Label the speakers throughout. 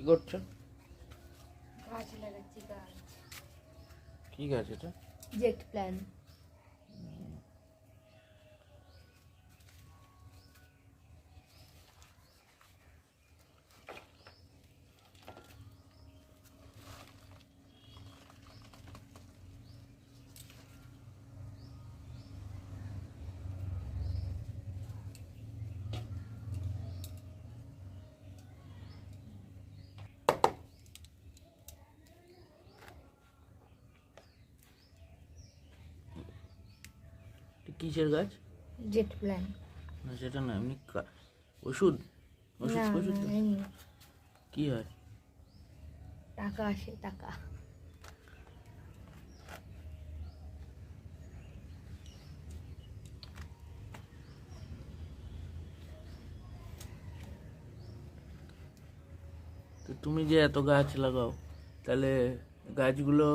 Speaker 1: কি করছো?
Speaker 2: গাছ লাগাচ্ছি। গাছ
Speaker 1: কি গাছ এটা?
Speaker 2: Jet plan.
Speaker 1: কিসের গাছ?
Speaker 2: Jet plan.
Speaker 1: না সেটা না, এমনি ওষুধ ওষুধ
Speaker 2: না
Speaker 1: ওষুধ
Speaker 2: না,
Speaker 1: তো?
Speaker 2: এমনি
Speaker 1: কি হয়?
Speaker 2: টাকা আসে, টাকা।
Speaker 1: তো তুমি যে এত গাছ লাগাও, তাহলে গাছগুলো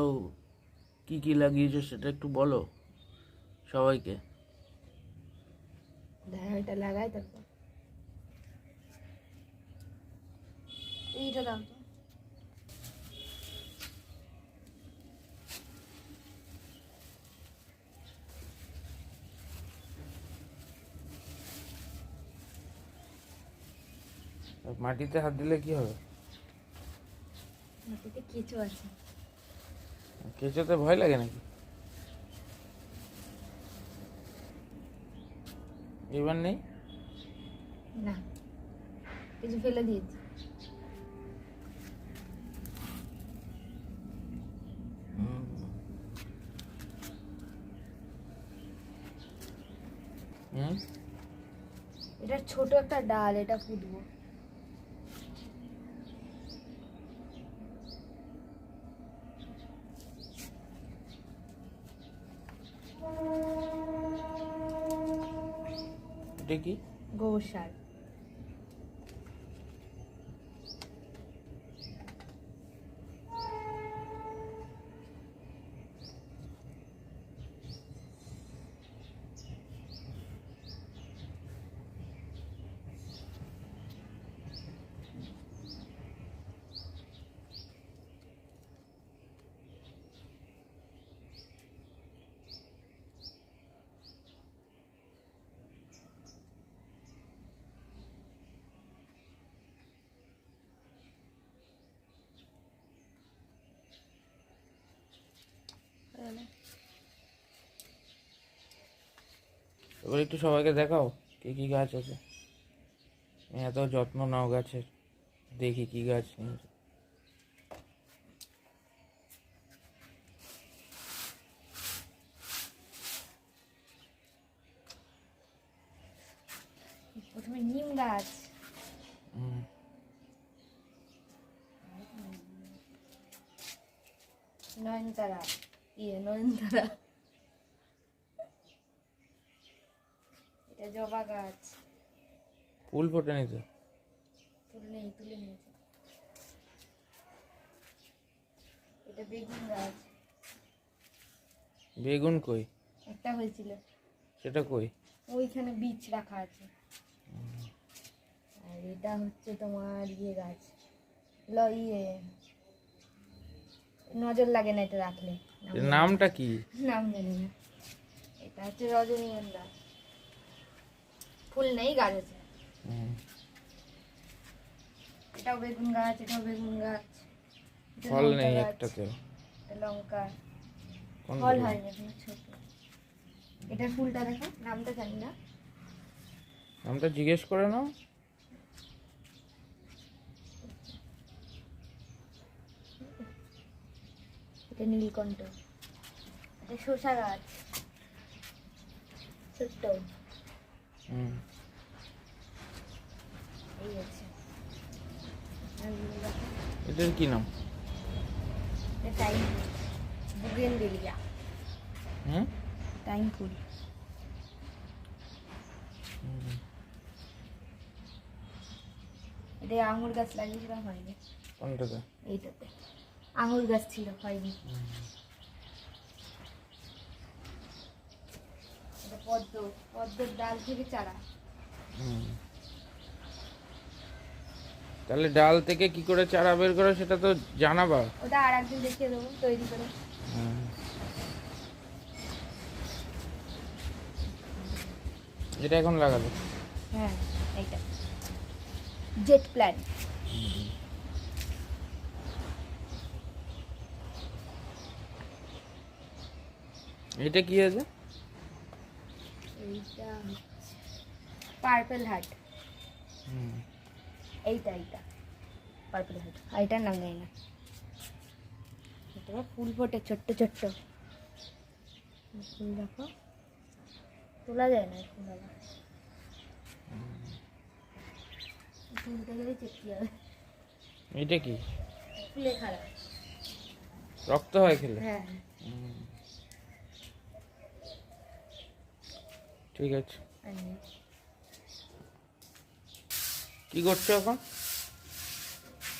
Speaker 1: কি কি লাগিয়েছো সেটা একটু বলো সবাইকে।
Speaker 2: দেখা এটা লাগাই, তারপর এইটা দাও তো।
Speaker 1: মাটিতে হাত দিলে কি হবে?
Speaker 2: মাটিতে কিছু আছে।
Speaker 1: কেঁচোতে ভয় লাগে নাকি? এবার নেই?
Speaker 2: না, কিছু ফেলে দিয়েছি।
Speaker 1: হুম।
Speaker 2: এটা ছোট একটা ডাল, এটা পুঁতবো।
Speaker 1: এটা কি?
Speaker 2: গোবর সার।
Speaker 1: এবার একটু সবাইকে দেখাও কি কি গাছ আছে। এত যত্ন নাও গাছের, দেখি কি গাছ নিয়েছো।
Speaker 2: প্রথমে নিম গাছ,
Speaker 1: হুম।
Speaker 2: নয়নতারা, নয়নতারা। এটা জবা গাছ।
Speaker 1: ফুল ফোটেনি তো?
Speaker 2: ফুল নেই, তুলে নিয়েছে। এটা বেগুন গাছ।
Speaker 1: বেগুন কই?
Speaker 2: একটা হয়েছিল,
Speaker 1: সেটা কই?
Speaker 2: ওইখানে বীজ রাখা আছে। আর এটা হচ্ছে তোমার গাছ, ইয়ে, নজর লাগে না এটা রাখলে।
Speaker 1: এর নামটা কি?
Speaker 2: নাম জানি না। এটা হচ্ছে রজনীগন্ধা। ফুল নেই, গাছ আছে। এটাও বেগুন গাছ, এটাও বেগুন গাছ। এটা
Speaker 1: ফল
Speaker 2: লঙ্কা
Speaker 1: নেই
Speaker 2: গাছ,
Speaker 1: একটাতেও।
Speaker 2: এটা লঙ্কা।
Speaker 1: কোন
Speaker 2: ফল
Speaker 1: বেগুন?
Speaker 2: হয়নি এখনো, ছোট। এটার ফুলটা দেখো, নামটা জানি না।
Speaker 1: নামটা জিজ্ঞেস করে নাও।
Speaker 2: এটা নীলকণ্ঠ। এটা শসা গাছ, ছোট্ট।
Speaker 1: হুম।
Speaker 2: এই আছে।
Speaker 1: এটার কি নাম?
Speaker 2: এটা টাইম ফুল, বুগেনভেলিয়া।
Speaker 1: হুম।
Speaker 2: টাইম ফুল। এটা আঙুর গাছ লাগিয়েছিলাম, হয়নি।
Speaker 1: কোনটাতে?
Speaker 2: এইটাতে আঙুর গাছ ছিল, হয়নি। এটা পদ্ম, পদ্মের ডাল থেকে চারা।
Speaker 1: হুম। তাহলে ডাল থেকে কি করে চারা বের করে সেটা তো জানাবা।
Speaker 2: ওটা আর একদিন দেখিয়ে দেবো তৈরি করে।
Speaker 1: হুম। এটা এখন লাগাবে?
Speaker 2: হ্যাঁ, এইটা জেট প্ল্যান।
Speaker 1: এটা কি আছে?
Speaker 2: এইটা পার্পল হার্ট।
Speaker 1: হুম।
Speaker 2: এইটা পার্পল হার্ট, এইটার নাম জানি না। এটা ফুল ফোটে ছোট্ট ছোট্ট ফুল, দেখো তোলা যায় না ফুল, তুলতে গেলে চেপতে যাবে।
Speaker 1: এটা কি?
Speaker 2: ফুলে খারাপ।
Speaker 1: রক্ত হয় খেলে?
Speaker 2: হ্যাঁ,
Speaker 1: হুম। ঠিক আছে। কি করছো এখন?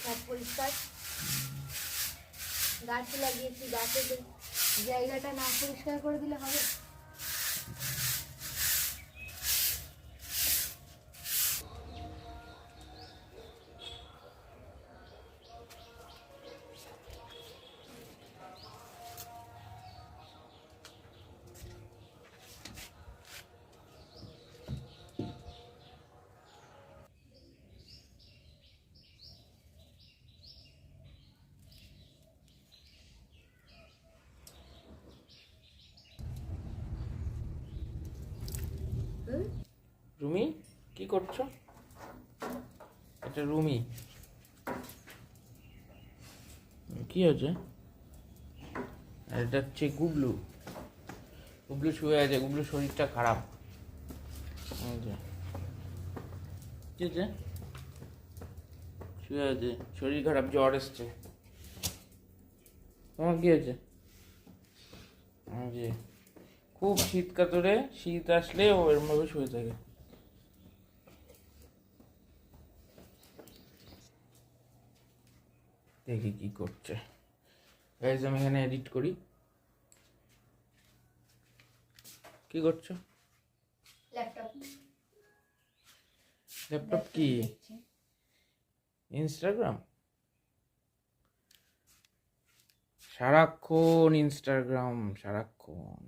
Speaker 2: সব পরিষ্কার, গাছ লাগিয়েছি, গাছের জায়গাটা না পরিষ্কার করে দিলে হবে?
Speaker 1: রুমি কি করছো? এটা রুমি। কি হয়েছে? আর এটা হচ্ছে গুবলু। গুবলু শুয়ে আছে, গুবলুর শরীরটা খারাপ। এই যে। কি হয়েছে? শুয়ে আছে, শরীর খারাপ, জ্বর এসছে। তোমার কি হয়েছে? এই যে খুব শীত কাতরে, শীত আসলে ও এরম ভাবে শুয়ে থাকে। দেখি কি করছে। গাইজ আমি এখানে এডিট করি। কি করছো?
Speaker 2: ল্যাপটপ।
Speaker 1: ল্যাপটপ কি? ইনস্টাগ্রাম? সারাক্ষণ ইনস্টাগ্রাম, সারাক্ষণ।